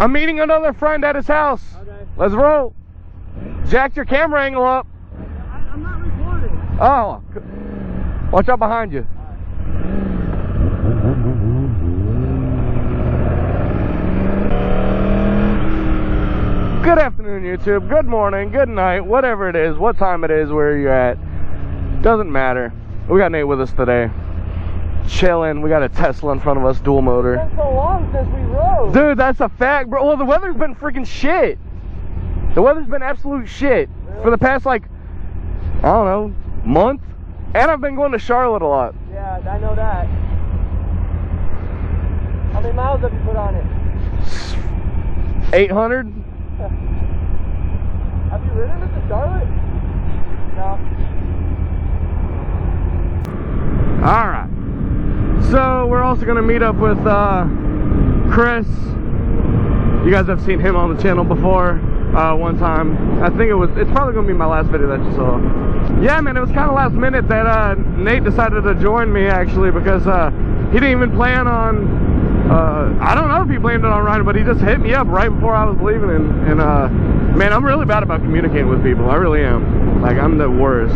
I'm meeting another friend at his house. Okay. Let's roll. Jack your camera angle up. I'm not recording. Oh. Watch out behind you. Good afternoon, YouTube. Good morning, good night, whatever it is, what time it is, where you're at. Doesn't matter. We got Nate with us today. Chilling. We got a Tesla in front of us, dual motor. It's been so long since we rode. Dude, that's a fact, bro. Well, the weather's been freaking shit. The weather's been absolute shit for the past, like, I don't know, month. And I've been going to Charlotte a lot. Yeah, I know that. How many miles have you put on it? 800? Have you ridden it to Charlotte? No. Alright. So, we're also going to meet up with Chris. You guys have seen him on the channel before one time. I think it's probably going to be my last video that you saw. Yeah, man, it was kind of last minute that Nate decided to join me, actually, because he didn't even plan on... I don't know if he planned it on riding, but he just hit me up right before I was leaving, and man, I'm really bad about communicating with people. I really am. Like, I'm the worst.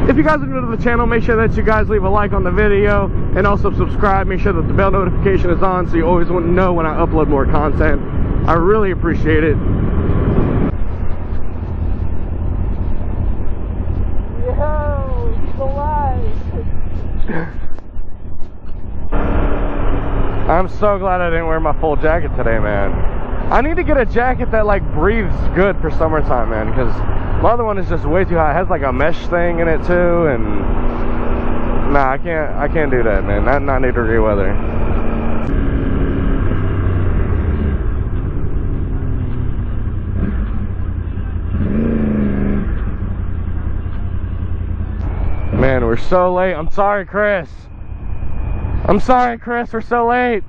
If you guys are new to the channel, make sure that you guys leave a like on the video, and also subscribe. Make sure that the bell notification is on so you always want to know when I upload more content. I really appreciate it. Yo, he's alive. I'm so glad I didn't wear my full jacket today, man. I need to get a jacket that like breathes good for summertime, man, because my other one is just way too hot. It has like a mesh thing in it too, and nah, I can't do that, man. Not 90-degree weather. Man, we're so late. I'm sorry, Chris. I'm sorry, Chris, we're so late.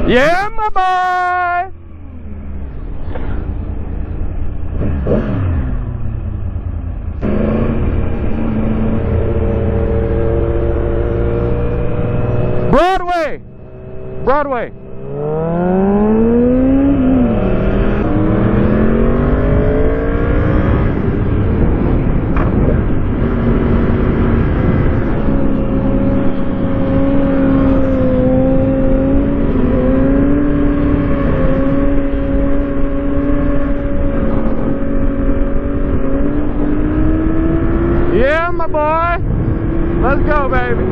Yeah, my boy! Broadway! Broadway! Yeah, my boy! Let's go, baby!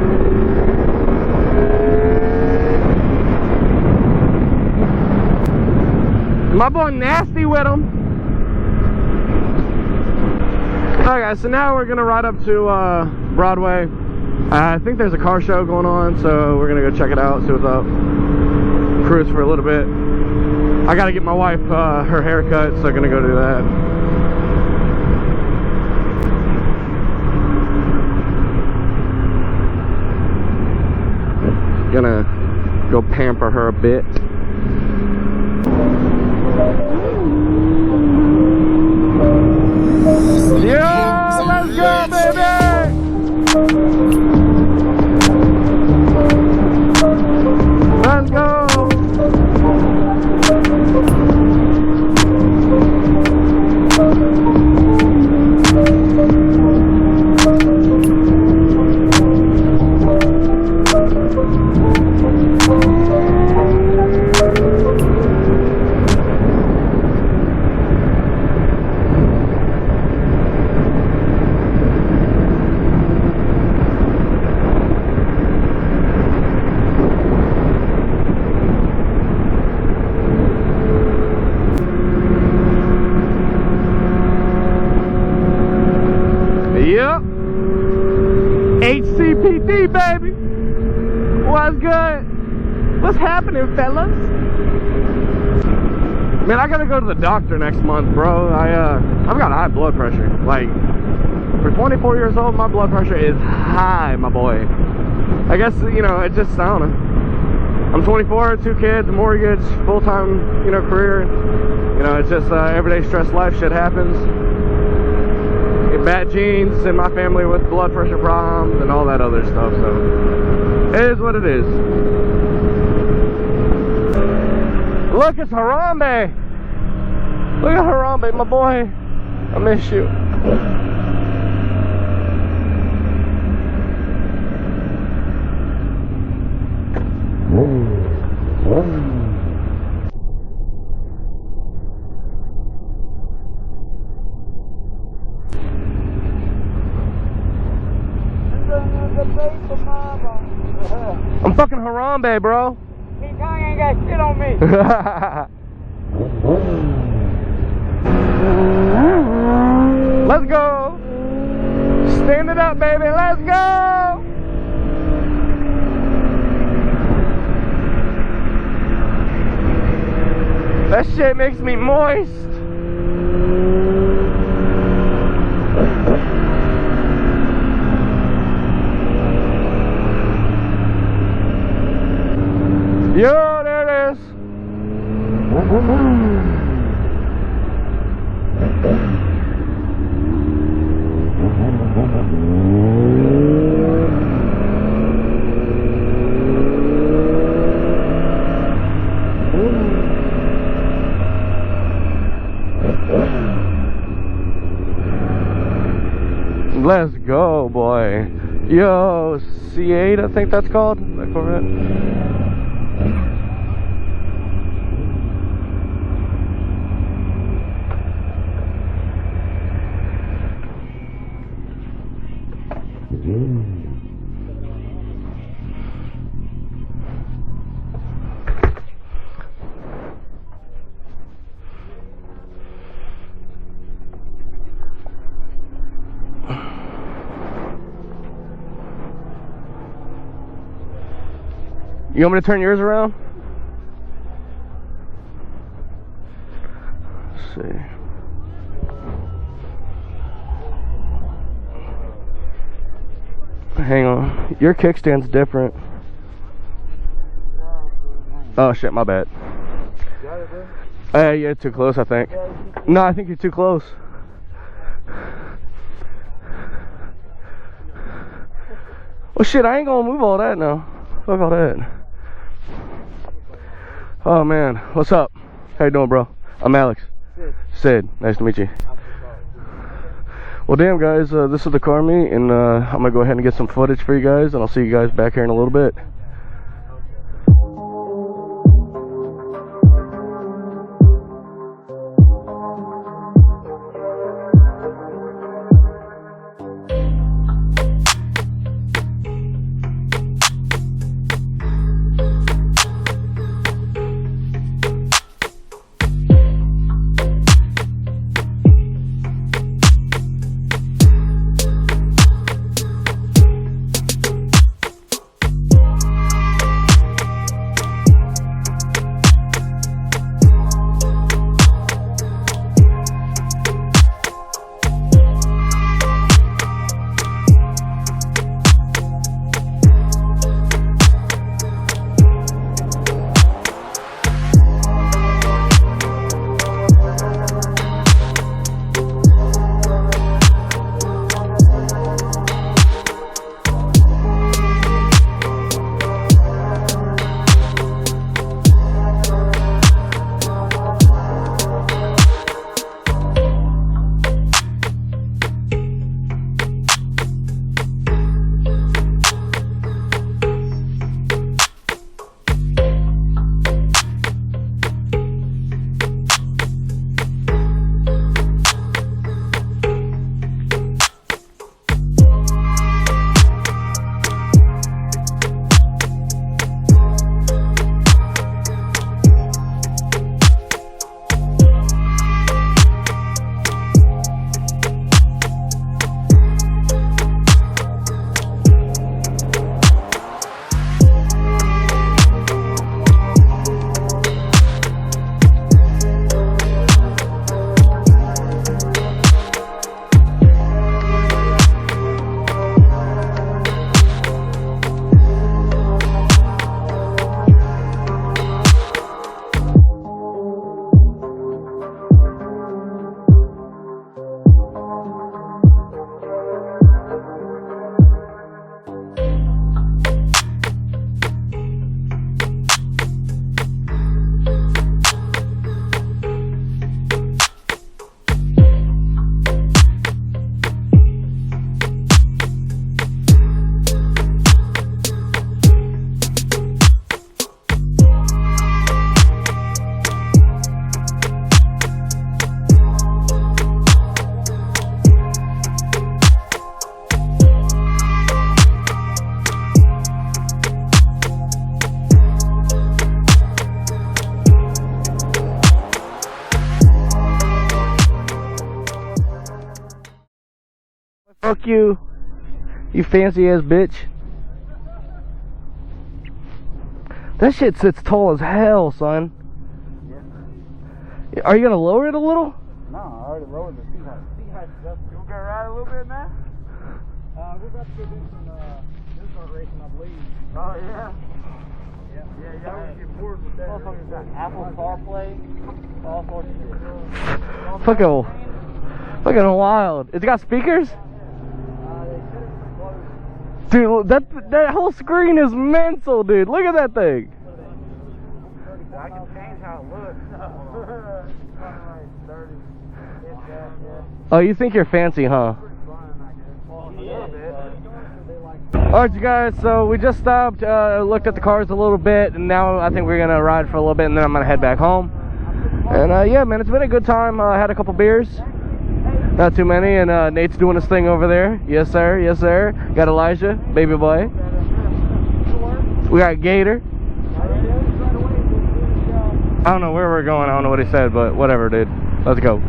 My boy nasty with him. Alright guys, so now we're gonna ride up to Broadway. I think there's a car show going on, so we're gonna go check it out, see what's up. Cruise for a little bit. I gotta get my wife her haircut, so I'm gonna go do that. Gonna go pamper her a bit. Yeah, let's go, baby! Let's go! Yep. HCPD, baby. What's good? What's happening, fellas? Man, I gotta go to the doctor next month, bro. I've got high blood pressure. Like, for 24 years old, my blood pressure is high, my boy. I guess, you know, it just, I don't know. I'm 24, 2 kids, mortgage, full-time, you know, career. You know, it's just everyday stress life. Shit happens. Get bad genes in my family with blood pressure problems and all that other stuff. So it is what it is. Look, it's Harambe. Look at Harambe, my boy. I miss you. I'm fucking Harambe, bro. King Kong ain't got shit on me. Let's go. Stand it up, baby. Let's go. That shit makes me moist. Yo, there it is. Let's go, boy. Yo, C8, I think that's called. That Corvette. You want me to turn yours around? Let's see. Hang on. Your kickstand's different. Oh shit, my bad. Yeah, too close, I think. No, I think you're too close. Well shit, I ain't gonna move all that now. Fuck all that. Oh man, what's up? How you doing, bro? I'm Alex. Sid, nice to meet you. Well damn guys, this is the car meet, and I'm gonna go ahead and get some footage for you guys, and I'll see you guys back here in a little bit. Fuck you. You fancy ass bitch. That shit sits tall as hell, son. Yeah. Are you gonna lower it a little? No, I already lowered the seat height. Seat height just. You want to go ride a little bit now? We're about to go do some go-kart racing, I believe. Oh, yeah? Yeah, y'all get bored with that. Motherfucker's got Apple CarPlay, all sorts of shit. Fucking wild. It's got speakers? Dude, that whole screen is mental, dude. Look at that thing. I can change how it looks. Oh, you think you're fancy, huh? Alright, you guys, so we just stopped, looked at the cars a little bit, and now I think we're gonna ride for a little bit, and then I'm gonna head back home. And yeah, man, it's been a good time. I had a couple beers, not too many, and Nate's doing his thing over there. Yes, sir, yes, sir. Got Elijah, baby boy. We got Gator. I don't know where we're going. I don't know what he said, but whatever, dude. Let's go.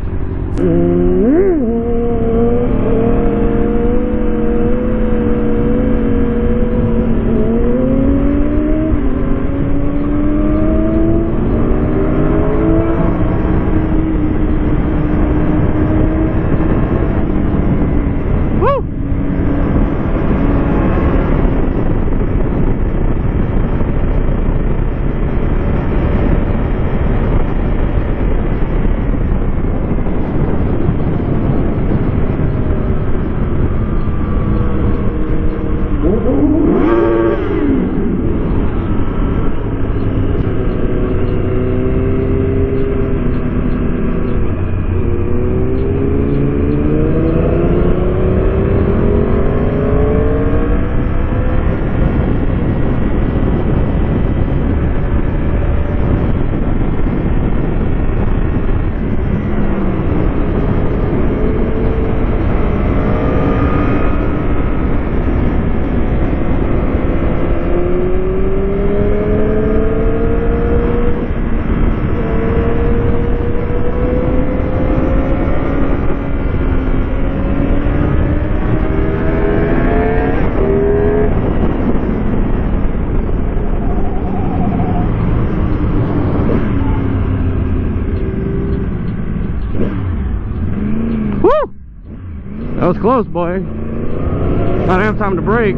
That was close, boy. I didn't have time to brake.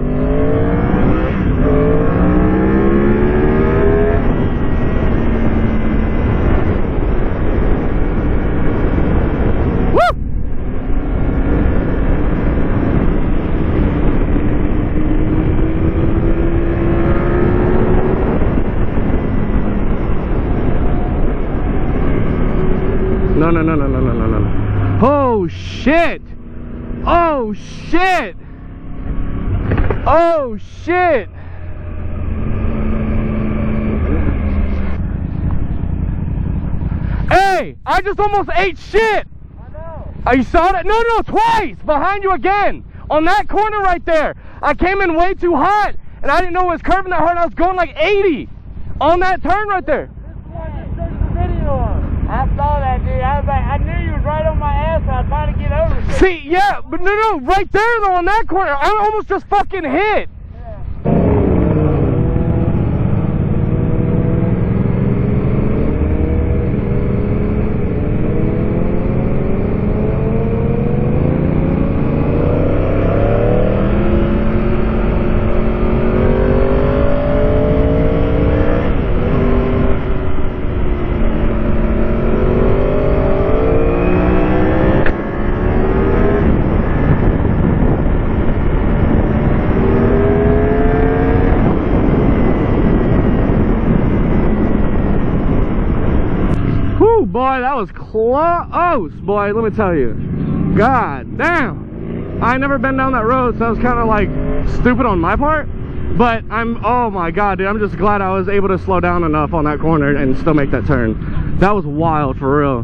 Woo! No. Oh, shit! Oh shit! Oh shit! Hey! I just almost ate shit! I know. You saw that? No, twice! Behind you again! On that corner right there! I came in way too hot! And I didn't know it was curving that hard. I was going like 80! On that turn right there! This is what I just showed you the video of. I saw that, dude. I knew you was right on my ass. I was trying to get over. See, yeah, but no, right there though, on that corner, I almost just fucking hit. Boy, that was close, boy, let me tell you. God damn. I ain't never been down that road, so that was kind of like stupid on my part. But oh my God, dude, I'm just glad I was able to slow down enough on that corner and still make that turn. That was wild for real.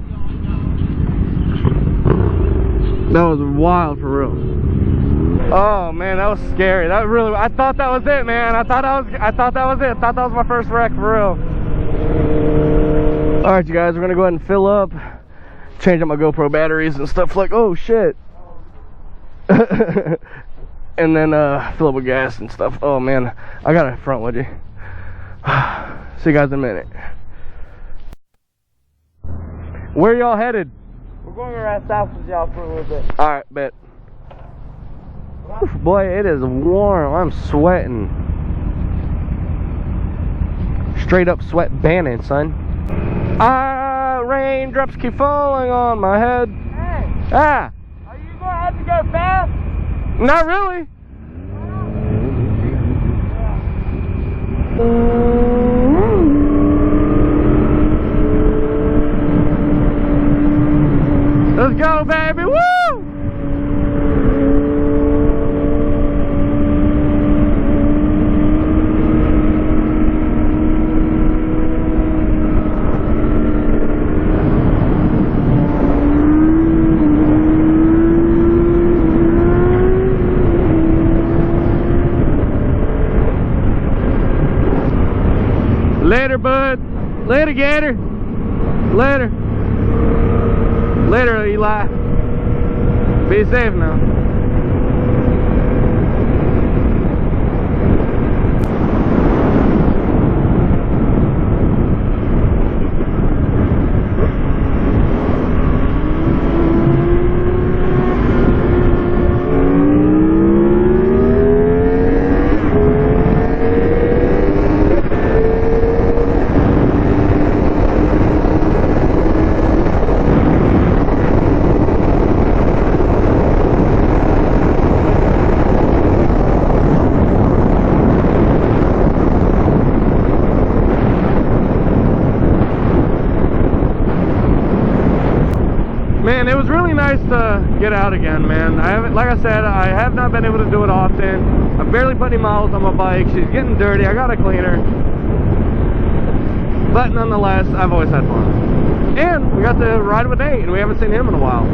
That was wild for real. Oh man, that was scary. That really, I thought that was it, man. I thought that was it. I thought that was my first wreck for real. Alright, you guys, we're gonna go ahead and fill up, change out my GoPro batteries and stuff like, oh shit. And then fill up with gas and stuff. Oh man, I got a front with you. See you guys in a minute. Where y'all headed? We're going around south with y'all for a little bit. Alright, bet. Oof, boy, it is warm. I'm sweating. Straight up sweat banning, son. Raindrops keep falling on my head. Hey! Ah! Are you going to have to go fast? Not really. Let's go, baby! Woo! Later, bud. Later, Gator. Later. Later, Eli. Be safe now. Man, it was really nice to get out again, man. Like I said, I have not been able to do it often. I barely put any miles on my bike. She's getting dirty. I gotta clean her. But nonetheless, I've always had fun. And we got to ride with Nate, and we haven't seen him in a while.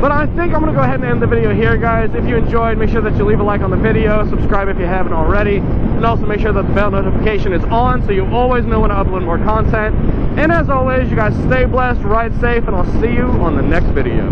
But I think I'm gonna go ahead and end the video here, guys. If you enjoyed, make sure that you leave a like on the video, subscribe if you haven't already, and also make sure that the bell notification is on so you always know when I upload more content. And as always, you guys stay blessed, ride safe, and I'll see you on the next video.